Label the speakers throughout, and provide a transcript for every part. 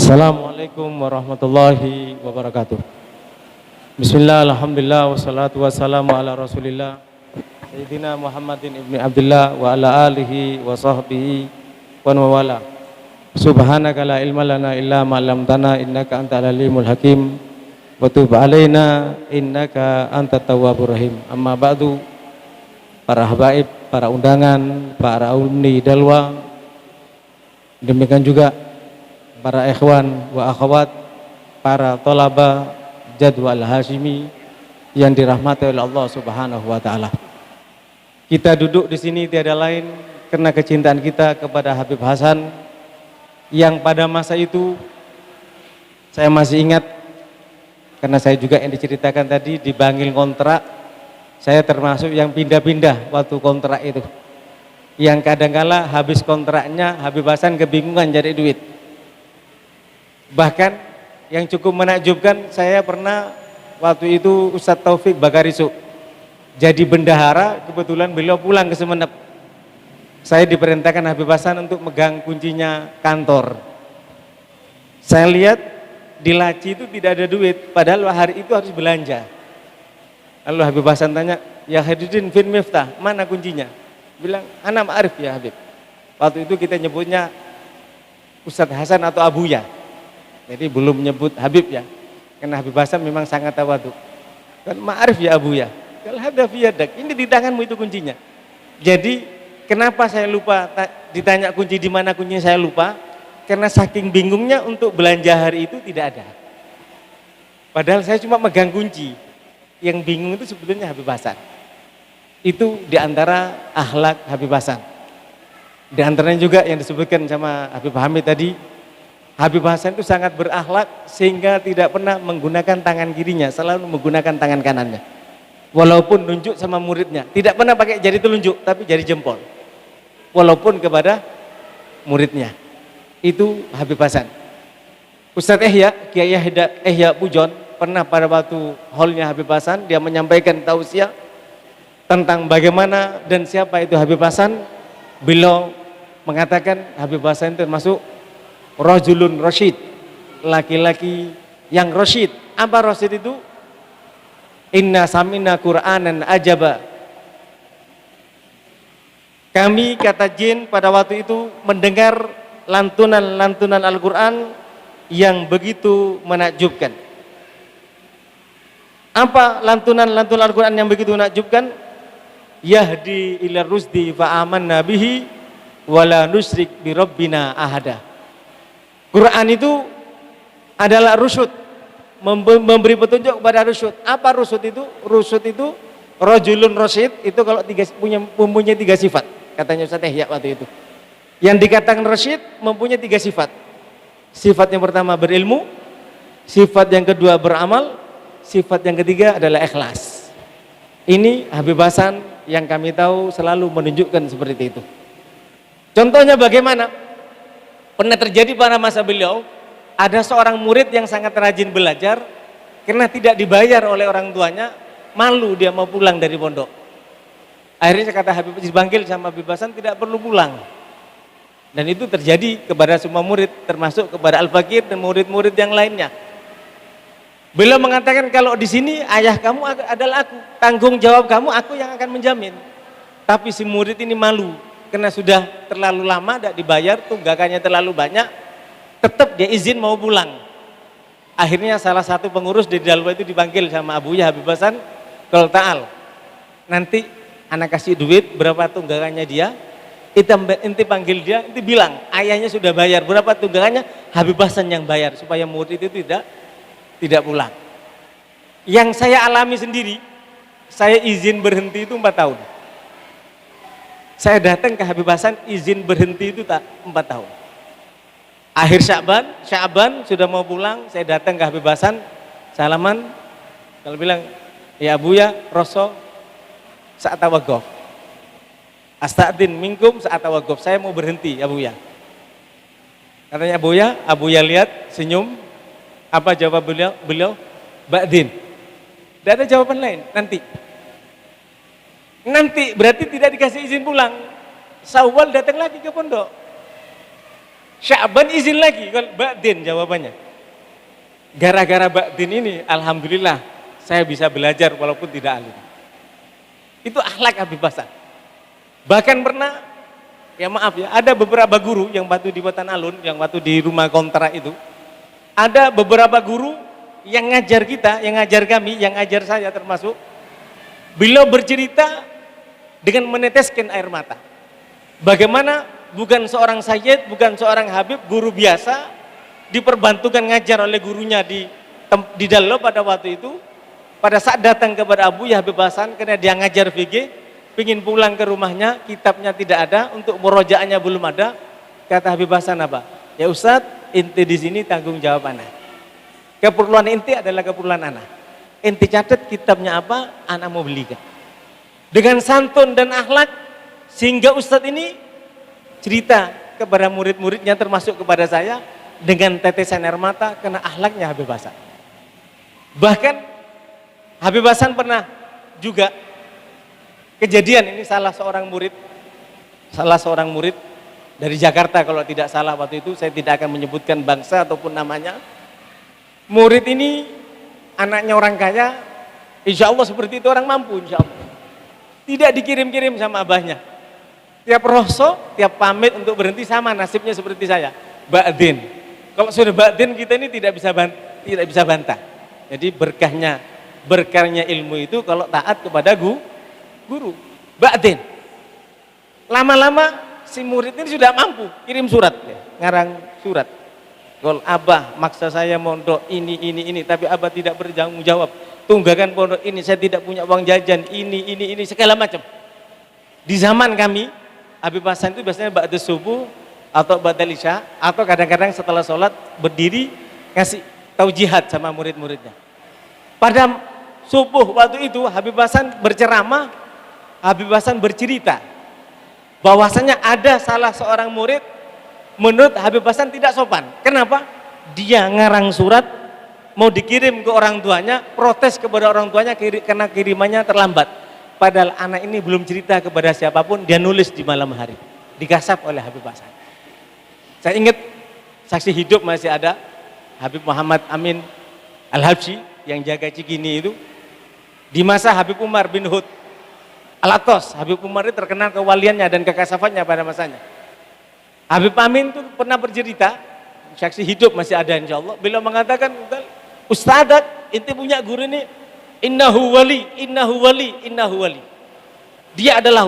Speaker 1: Assalamualaikum warahmatullahi wabarakatuh. Bismillah, alhamdulillah, wassalatu wassalamu ala rasulillah Sayyidina Muhammadin ibni Abdullah wa ala alihi wa sahbihi wa mawala. Subhanaka la ilma lana illa ma'lamtana innaka antal alimul hakim wa tub alaina innaka antat tawwabur rahim. Amma ba'du, para habaib, para undangan, para alumni Dalwa, demikian juga para ikhwan wa akhwat, para tolaba jadwal Hashimi yang dirahmati oleh Allah Subhanahu wa taala. Kita duduk di sini tiada lain karena kecintaan kita kepada Habib Hasan yang pada masa itu saya masih ingat, karena saya juga yang diceritakan tadi dipanggil kontrak. Saya termasuk yang pindah-pindah waktu kontrak itu, yang kadangkala habis kontraknya Habib Hasan kebingungan cari duit. Bahkan yang cukup menakjubkan, saya pernah waktu itu Ustadz Taufik Bakarisu jadi bendahara, kebetulan beliau pulang ke Sumeneb. Saya diperintahkan Habib Hasan untuk megang kuncinya kantor. Saya lihat di laci itu tidak ada duit, padahal hari itu harus belanja. Lalu Habib Hasan tanya, "Ya Hadirin fin miftah, mana kuncinya?" Bilang, "Ana ma'arif ya Habib." Waktu itu kita nyebutnya Ustadz Hasan atau Abuya. Jadi belum menyebut Habib ya, karena Habib Hasan memang sangat tawadhu. Kan ma'arif ya Abu ya, kalau hadaf yadak, ini di tanganmu itu kuncinya. Jadi kenapa saya lupa ditanya kunci di mana, kuncinya saya lupa, karena saking bingungnya untuk belanja hari itu tidak ada. Padahal saya cuma megang kunci, yang bingung itu sebetulnya Habib Hasan. Itu diantara akhlak Habib Hasan. Di antaranya juga yang disebutkan sama Habib Hamid tadi, Habib Hasan itu sangat berakhlak sehingga tidak pernah menggunakan tangan kirinya, selalu menggunakan tangan kanannya. Walaupun nunjuk sama muridnya, tidak pernah pakai jari telunjuk, tapi jari jempol. Walaupun kepada muridnya. Itu Habib Hasan. Ustadz Ihya, Kiai Ihya Pujon, pernah pada waktu haulnya Habib Hasan, dia menyampaikan tausiah tentang bagaimana dan siapa itu Habib Hasan. Beliau mengatakan Habib Hasan termasuk rajulun rasyid, laki-laki yang rasyid. Apa rasyid itu? Inna samina Qur'anan ajaba. Kami, kata jin, pada waktu itu mendengar lantunan-lantunan Al-Quran yang begitu menakjubkan. Apa lantunan-lantunan Al-Quran yang begitu menakjubkan? Yahdi ila rusdi fa'amanna bihi wala nusyrik bi rabbina ahada. Quran itu adalah rusyud, memberi petunjuk kepada rusyud. Apa rusyud itu? Rusyud itu rajulun rasyid, itu kalau mempunyai tiga sifat, katanya Ustaz Ihya waktu itu. Yang dikatakan rasyid mempunyai tiga sifat. Sifat yang pertama berilmu, sifat yang kedua beramal, sifat yang ketiga adalah ikhlas. Ini Habib Hasan yang kami tahu selalu menunjukkan seperti itu. Contohnya bagaimana? Pernah terjadi pada masa beliau, ada seorang murid yang sangat rajin belajar, karena tidak dibayar oleh orang tuanya, malu dia mau pulang dari pondok. Akhirnya kata Habib, dipanggil sama Habib Hasan, tidak perlu pulang. Dan itu terjadi kepada semua murid, termasuk kepada Al-Fakir dan murid-murid yang lainnya. Beliau mengatakan, kalau di sini ayah kamu adalah aku, tanggung jawab kamu aku yang akan menjamin. Tapi si murid ini malu, karena sudah terlalu lama tidak dibayar, tunggakannya terlalu banyak, tetap dia izin mau pulang. Akhirnya salah satu pengurus di Dalwa itu dipanggil sama Abuya Habib Hasan, kalau ta'al, nanti anak kasih duit berapa tunggakannya dia, inti panggil dia, inti bilang ayahnya sudah bayar, berapa tunggakannya, Habib Hasan yang bayar, supaya murid itu tidak pulang. Yang saya alami sendiri, saya izin berhenti itu 4 tahun. Saya datang ke Habib Hasan, izin berhenti itu 4 tahun. Akhir Sya'ban sudah mau pulang, saya datang ke Habib Hasan, salaman, kalau bilang, ya Abuya, Rosso, saat tawaguf. Asta'din minkum saat tawaguf, saya mau berhenti Abuya. Katanya Abuya lihat, senyum, apa jawab beliau? Ba'din. Tidak ada jawaban lain, nanti. Nanti berarti tidak dikasih izin pulang. Syawal datang lagi ke pondok. Sya'ban izin lagi, kalau ba'din jawabannya. Gara-gara ba'din ini, alhamdulillah saya bisa belajar walaupun tidak alim. Itu akhlak Habib Hasan. Bahkan pernah, ya maaf ya, ada beberapa guru yang waktu di Watan Alun, yang waktu di rumah kontrak itu, ada beberapa guru yang ngajar kita, yang ngajar kami, yang ngajar saya termasuk, beliau bercerita dengan meneteskan air mata. Bagaimana bukan seorang sayyid, bukan seorang habib, guru biasa, diperbantukan ngajar oleh gurunya di Dallo pada waktu itu. Pada saat datang kepada Abu Habib Hasan, karena dia ngajar fikih, ingin pulang ke rumahnya, kitabnya tidak ada, untuk murojaahnya belum ada. Kata Habib Hasan apa? Ya Ustadz, inti di sini tanggung jawab anak. Keperluan inti adalah keperluan anak. Inti catat kitabnya apa, anak mau belikan. Dengan santun dan akhlak, sehingga Ustadz ini cerita kepada murid-muridnya termasuk kepada saya dengan tetesan air mata karena akhlaknya Habib Hasan. Bahkan Habib Hasan pernah juga kejadian ini salah seorang murid dari Jakarta kalau tidak salah waktu itu, saya tidak akan menyebutkan bangsa ataupun namanya. Murid ini anaknya orang kaya, insya Allah seperti itu, orang mampu insya Allah. Tidak dikirim-kirim sama abahnya. Tiap roso, tiap pamit untuk berhenti sama nasibnya seperti saya. Ba'din. Kalau sudah ba'din kita ini tidak bisa bantah. Jadi berkahnya ilmu itu kalau taat kepada guru. Ba'din. Lama-lama si murid ini sudah mampu kirim surat, ya, ngarang surat. Kalau abah maksa saya mondok ini, tapi abah tidak bertanggung jawab. Tunggakan pondok ini, saya tidak punya uang jajan, ini segala macam. Di zaman kami, Habib Hasan itu biasanya ba'da subuh atau ba'da isya atau kadang-kadang setelah sholat berdiri kasih taujihat sama murid-muridnya. Pada subuh waktu itu Habib Hasan berceramah, Habib Hasan bercerita bahwasanya ada salah seorang murid menurut Habib Hasan tidak sopan. Kenapa? Dia ngarang surat mau dikirim ke orang tuanya, protes kepada orang tuanya karena kirimannya terlambat. Padahal anak ini belum cerita kepada siapapun, dia nulis di malam hari. Dikasap oleh Habib Hasan. Saya ingat saksi hidup masih ada Habib Muhammad Amin Al-Habsyi yang jaga Cikini itu. Di masa Habib Umar bin Hud Al-Atos, Habib Umar itu terkenal kewaliannya dan kekasafannya pada masanya. Habib Amin itu pernah bercerita, saksi hidup masih ada insya Allah, beliau mengatakan, Ustadzat, inti punya guru ini, innahu wali. Dia adalah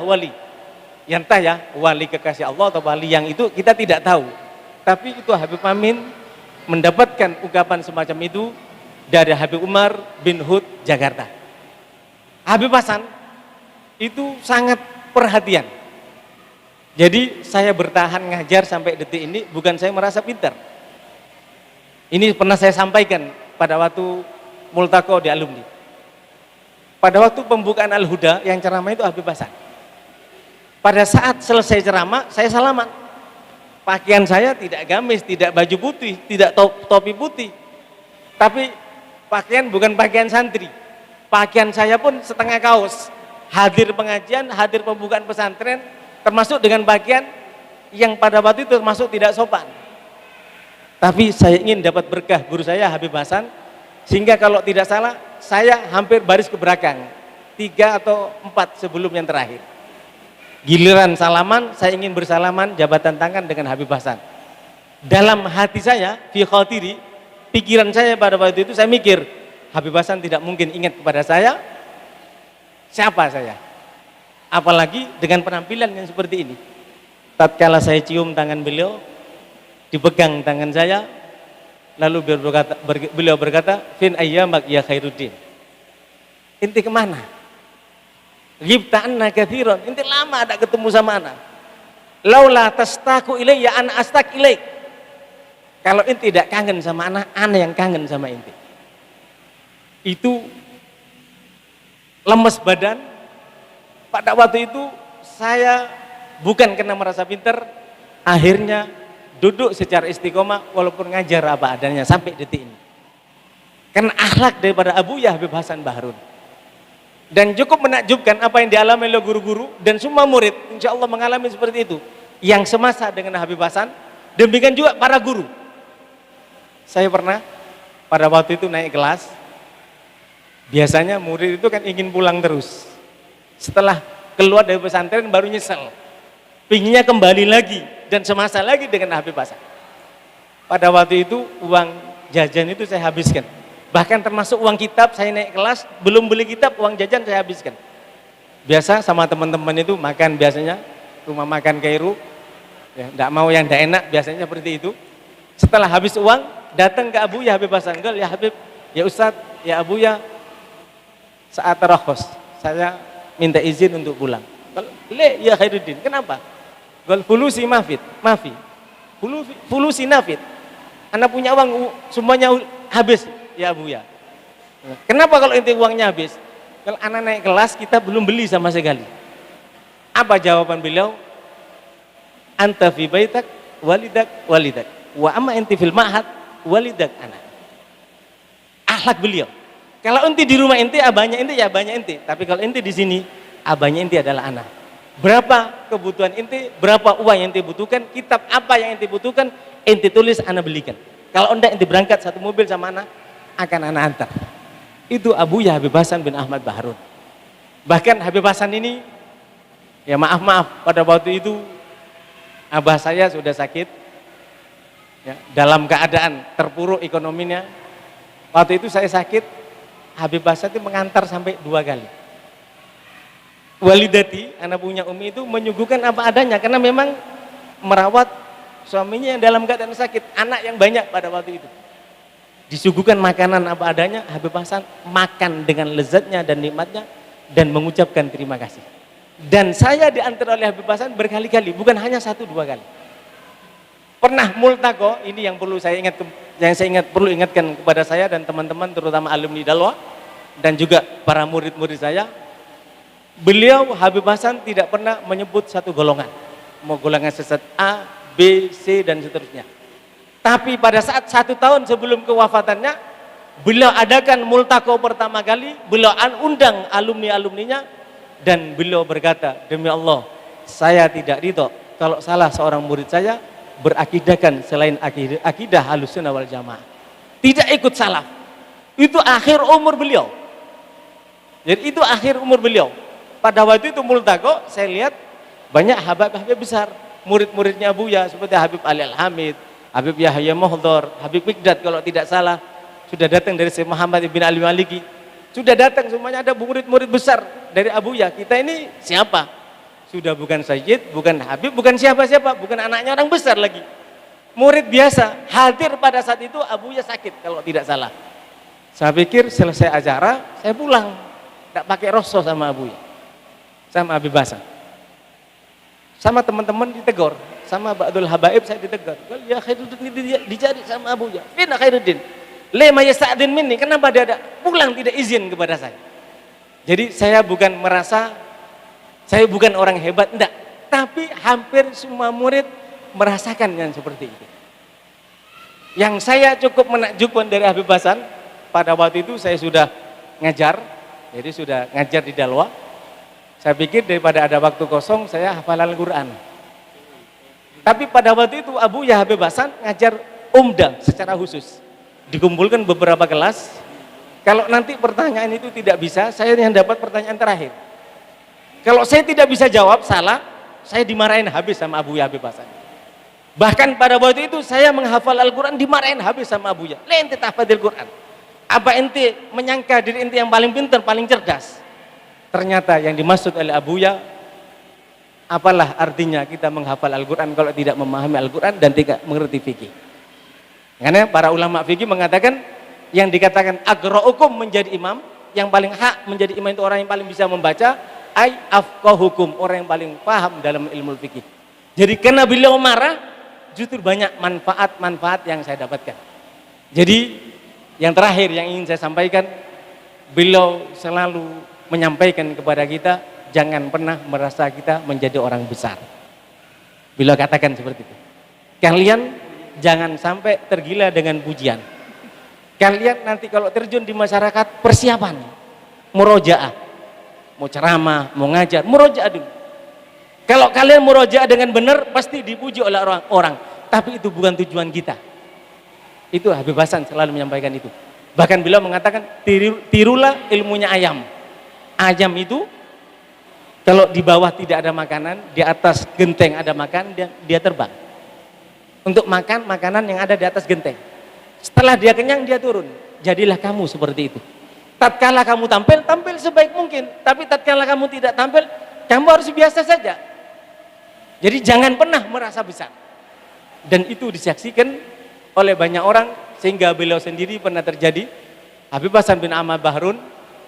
Speaker 1: wali. Yang entah ya, wali kekasih Allah atau wali yang itu kita tidak tahu. Tapi itu Habib Amin mendapatkan ungkapan semacam itu dari Habib Umar bin Hud Jakarta. Habib Hasan itu sangat perhatian. Jadi saya bertahan ngajar sampai detik ini bukan saya merasa pintar. Ini pernah saya sampaikan pada waktu multaqo di alumni. Pada waktu pembukaan Al-Huda yang ceramah itu Habib Hasan. Pada saat selesai ceramah saya salaman. Pakaian saya tidak gamis, tidak baju putih, tidak topi putih. Tapi pakaian bukan pakaian santri. Pakaian saya pun setengah kaos. Hadir pengajian, hadir pembukaan pesantren, termasuk dengan bagian yang pada waktu itu termasuk tidak sopan. Tapi saya ingin dapat berkah guru saya Habib Hasan, sehingga kalau tidak salah saya hampir baris ke belakang 3 atau 4 sebelum yang terakhir. Giliran salaman, saya ingin bersalaman jabatan tangan dengan Habib Hasan. Dalam hati saya, fi khotiri, pikiran saya pada waktu itu saya mikir, Habib Hasan tidak mungkin ingat kepada saya. Siapa saya? Apalagi dengan penampilan yang seperti ini. Tatkala saya cium tangan beliau, dipegang tangan saya, lalu beliau berkata, fin ayyamak ya Khairuddin. Inti kemana? Ghibta anna katsiran. Inti lama ada ketemu sama anak. Laula tastaku ilayya ana astak ilaik. Kalau inti tidak kangen sama anak, ana yang kangen sama inti. Itu lemes badan. Pada waktu itu saya bukan karena merasa pintar, akhirnya duduk secara istiqomah walaupun ngajar apa adanya sampai detik ini. Karena akhlak daripada Abu Habib Hasan Bahrun. Dan cukup menakjubkan apa yang dialami oleh guru-guru dan semua murid insya Allah mengalami seperti itu. yang semasa dengan Habib Hasan, demikian juga para guru. Saya pernah pada waktu itu naik kelas, biasanya murid itu kan ingin pulang terus. Setelah keluar dari pesantren baru nyesel, pinginnya kembali lagi dan semasa lagi dengan Habib Hasan. Pada waktu itu uang jajan itu saya habiskan, bahkan termasuk uang kitab. Saya naik kelas belum beli kitab, uang jajan saya habiskan. Biasa sama teman-teman itu makan, biasanya rumah makan Kairu, ya, enggak mau yang enggak enak, biasanya seperti itu. Setelah habis uang, datang ke Abuya Habib Hasan, ya Habib, ya Ustadz, ya Abuya, saat terakhos, saya minta izin untuk pulang. Le, ya Khairuddin, kenapa? Gal fulusi mafi, fulusi nafid. Anak punya uang semuanya habis, ya Abuya. Kenapa kalau inti uangnya habis? Kalau anak naik kelas kita belum beli sama sekali. Apa jawaban beliau? Anta fi baitak walidak wa amma inti fil ma'had walidak anak. Akhlak beliau. Kalau inti di rumah inti, abahnya inti ya abahnya inti. Tapi kalau inti di sini, abahnya inti adalah anak. Berapa kebutuhan inti, berapa uang yang inti butuhkan, kitab apa yang inti butuhkan, inti tulis, anak belikan. Kalau enggak inti berangkat satu mobil sama anak, akan anak antar. Itu Abuya Habib Hasan bin Ahmad Baharun. Bahkan Habib Hasan ini, ya maaf pada waktu itu abah saya sudah sakit, ya, dalam keadaan terpuruk ekonominya. Waktu itu saya sakit, Habib Hasan itu mengantar sampai 2 kali. Walidati, anak punya Umi itu menyuguhkan apa adanya, karena memang merawat suaminya yang dalam keadaan sakit, anak yang banyak pada waktu itu. Disuguhkan makanan apa adanya, Habib Hasan makan dengan lezatnya dan nikmatnya dan mengucapkan terima kasih. Dan saya diantar oleh Habib Hasan berkali-kali, bukan hanya 1-2 kali. Pernah multaqo, ini yang perlu saya perlu ingatkan kepada saya dan teman-teman, terutama alumni Dalwa dan juga para murid-murid saya. Beliau Habib Hasan tidak pernah menyebut satu golongan, mau golongan sesat A, B, C dan seterusnya. Tapi pada saat 1 tahun sebelum kewafatannya, beliau adakan multaqo pertama kali, beliau undang alumni-alumninya, dan beliau berkata, demi Allah, saya tidak ridho kalau salah seorang murid saya berakidahkan selain akidah Ahlussunnah wal Jamaah. Tidak ikut salaf. Itu akhir umur beliau. Jadi itu akhir umur beliau. Pada waktu itu multaqo, saya lihat banyak habib-habib besar, murid-muridnya Abuya seperti Habib Ali Al-Hamid, Habib Yahya Mohdor, Habib Mikdad kalau tidak salah, sudah datang dari Syekh Muhammad Ibn Ali Maliki, sudah datang semuanya, ada murid-murid besar dari Abuya. Kita ini siapa? Sudah bukan Sayyid, bukan Habib, bukan siapa-siapa, bukan anaknya orang besar lagi. Murid biasa, hadir pada saat itu Abuya sakit kalau tidak salah. Saya pikir selesai acara, saya pulang. Tak pakai rosso sama Abuya, sama Habib Hasan. Sama teman-teman ditegur, sama Ba'dul Habaib saya ditegur. Ya Khairuddin dicari sama Abuya. Fina Khairuddin? Lema yasta'din minni, kenapa dia ada pulang tidak izin kepada saya? Jadi saya bukan merasa saya bukan orang hebat, enggak. Tapi hampir semua murid merasakan yang seperti itu. Yang saya cukup menakjubkan dari Habib Hasan, pada waktu itu saya sudah ngajar, jadi sudah ngajar di Dalwa. Saya pikir daripada ada waktu kosong, saya hafal Al-Quran. Tapi pada waktu itu Abuya Habib Hasan ngajar umdah secara khusus. Dikumpulkan beberapa kelas. Kalau nanti pertanyaan itu tidak bisa, saya yang dapat pertanyaan terakhir. Kalau saya tidak bisa jawab, salah, saya dimarahin habis sama Abuya Habib Hasan. Bahkan pada waktu itu saya menghafal Al-Quran, dimarahin habis sama Abuya. Ente tahfadzil Quran. Apa ente menyangka diri ente yang paling pintar, paling cerdas? Ternyata yang dimaksud oleh Abuya, apalah artinya kita menghafal Al-Quran kalau tidak memahami Al-Quran dan tidak mengerti fikih. Karena para ulama fikih mengatakan, yang dikatakan agra'ukum menjadi imam, yang paling hak menjadi imam itu orang yang paling bisa membaca, ay afqahukum, orang yang paling paham dalam ilmu fikih. Jadi karena beliau marah, justru banyak manfaat-manfaat yang saya dapatkan. Jadi yang terakhir yang ingin saya sampaikan, beliau selalu menyampaikan kepada kita, jangan pernah merasa kita menjadi orang besar. Beliau katakan seperti itu. Kalian jangan sampai tergila dengan pujian. Kalian nanti kalau terjun di masyarakat, persiapan murojaah, mau ceramah, mau ngajar, murojaah dulu. Kalau kalian murojaah dengan benar, pasti dipuji oleh orang-orang. Tapi itu bukan tujuan kita. Itu Habib Hasan selalu menyampaikan itu. Bahkan beliau mengatakan, tirulah ilmunya ayam. Ayam itu, kalau di bawah tidak ada makanan, di atas genteng ada makan, dia terbang. Untuk makan makanan yang ada di atas genteng. Setelah dia kenyang, dia turun. Jadilah kamu seperti itu. Tatkala kamu tampil sebaik mungkin. Tapi tatkala kamu tidak tampil, kamu harus biasa saja. Jadi jangan pernah merasa besar. Dan itu disaksikan oleh banyak orang, sehingga beliau sendiri pernah terjadi. Habib Hasan bin Ahmad Bahrun,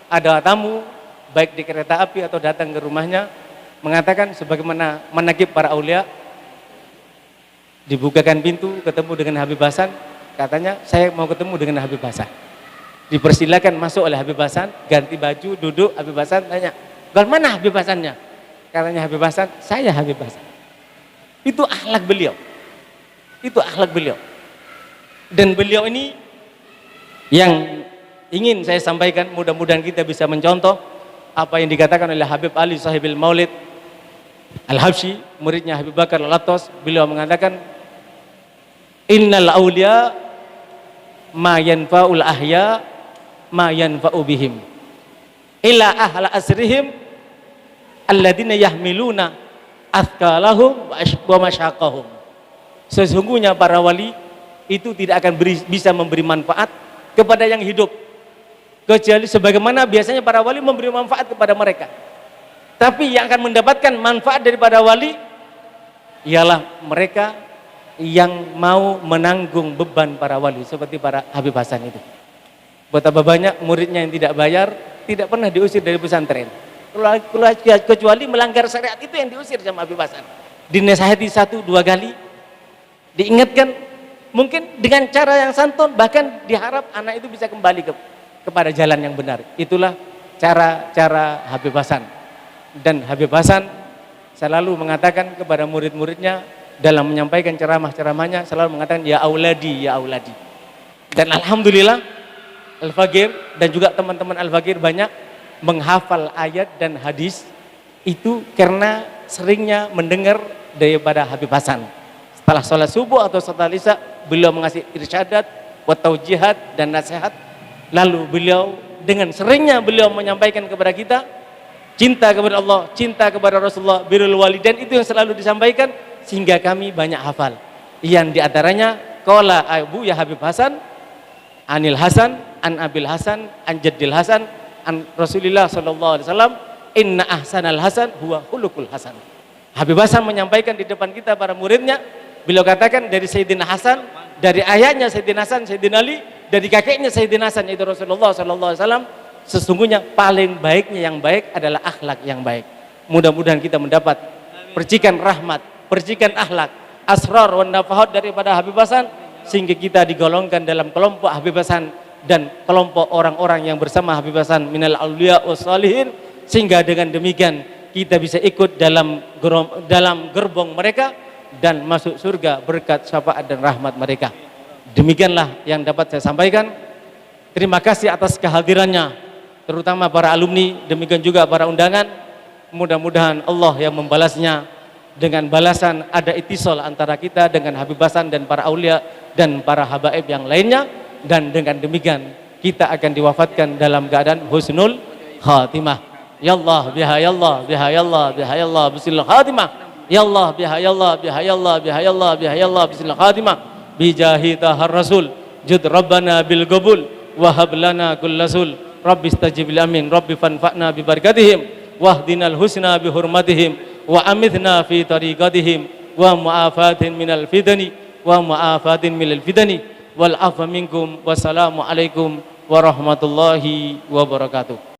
Speaker 1: ada tamu baik di kereta api atau datang ke rumahnya, mengatakan sebagaimana menagib para aulia, dibukakan pintu, ketemu dengan Habib Hasan, katanya saya mau ketemu dengan Habib Hasan. Dipersilakan masuk oleh Habib Hasan, ganti baju, duduk. Habib Hasan tanya, "Mana Habib Hasannya?" Katanya Habib Hasan, "Saya Habib Hasan." Itu akhlak beliau. Itu akhlak beliau. Dan beliau ini yang ingin saya sampaikan, mudah-mudahan kita bisa mencontoh apa yang dikatakan oleh Habib Ali Sahibil Maulid Al-Habsyi, muridnya Habib Bakar Al-Attas. Beliau mengatakan, "Innal awliya ma yanfa'ul ahya ma yanfa'u bihim illa ahla asrihim alladziina yahmiluna athqalahum wa masyaqahum." Sesungguhnya para wali itu tidak akan bisa memberi manfaat kepada yang hidup, kecuali sebagaimana biasanya para wali memberi manfaat kepada mereka. Tapi yang akan mendapatkan manfaat daripada wali ialah mereka yang mau menanggung beban para wali, seperti para Habib Hasan itu. Betapa banyak muridnya yang tidak bayar, tidak pernah diusir dari pesantren, kecuali melanggar syariat, itu yang diusir sama Habib Hasan. Dinasihati 1-2 kali, diingatkan, mungkin dengan cara yang santun, bahkan diharap anak itu bisa kembali kepada jalan yang benar. Itulah cara Habib Hasan. Dan Habib Hasan selalu mengatakan kepada murid-muridnya dalam menyampaikan ceramah-ceramahnya, selalu mengatakan, "Ya auladi, ya auladi." Dan alhamdulillah Al-Faqir dan juga teman-teman Al-Faqir banyak menghafal ayat dan hadis itu karena seringnya mendengar daripada Habib Hasan. Setelah sholat subuh atau sholat isya, beliau mengasih irsyadat, taujihat dan nasihat. Lalu beliau dengan seringnya beliau menyampaikan kepada kita cinta kepada Allah, cinta kepada Rasulullah, birrul walidain, itu yang selalu disampaikan, sehingga kami banyak hafal. Yang diantaranya qala Abu ya Habib Hasan anil Hasan an Abil Hasan an Jaddil Hasan an Rasulillah sallallahu alaihi wasallam, inna ahsanal hasan huwa khuluqul hasan. Habib Hasan menyampaikan di depan kita para muridnya, beliau katakan dari Sayyidina Hasan, dari ayahnya Sayyidina Hasan, Sayyidina Ali, dari kakeknya Sayyidina Hasan yaitu Rasulullah sallallahu alaihi wasallam, sesungguhnya paling baiknya yang baik adalah akhlak yang baik. Mudah-mudahan kita mendapat percikan rahmat, percikan akhlak, asrar wan nafahat daripada Habib Hasan, sehingga kita digolongkan dalam kelompok Habib Hasan dan kelompok orang-orang yang bersama Habib Hasan minal auliya was salihin, sehingga dengan demikian kita bisa ikut dalam gerbong mereka dan masuk surga berkat syafaat dan rahmat mereka. Demikianlah yang dapat saya sampaikan. Terima kasih atas kehadirannya, terutama para alumni, demikian juga para undangan. Mudah-mudahan Allah yang membalasnya dengan balasan ada itisol antara kita dengan Habib Hasan dan para aulia dan para habaib yang lainnya, dan dengan demikian kita akan diwafatkan dalam keadaan husnul khatimah. Ya Allah biha ya Allah biha ya Allah biha ya Allah bismillah khatimah. Ya Allah biha ya Allah biha ya Allah biha ya Allah biha ya Allah bismillah khatimah. Bijahi tahar rasul jud rabbana bil qabul wa hab lana kullasul rabbi istajib amin rabbi fanfa'na bi barakatihim wahdinal husna bi hurmatihim wa amithna fi tariqatihim wa mu'afatin minal fidani wa mu'afatin minal fidani wal afa minkum wassalamu alaikum warahmatullahi wabarakatuh.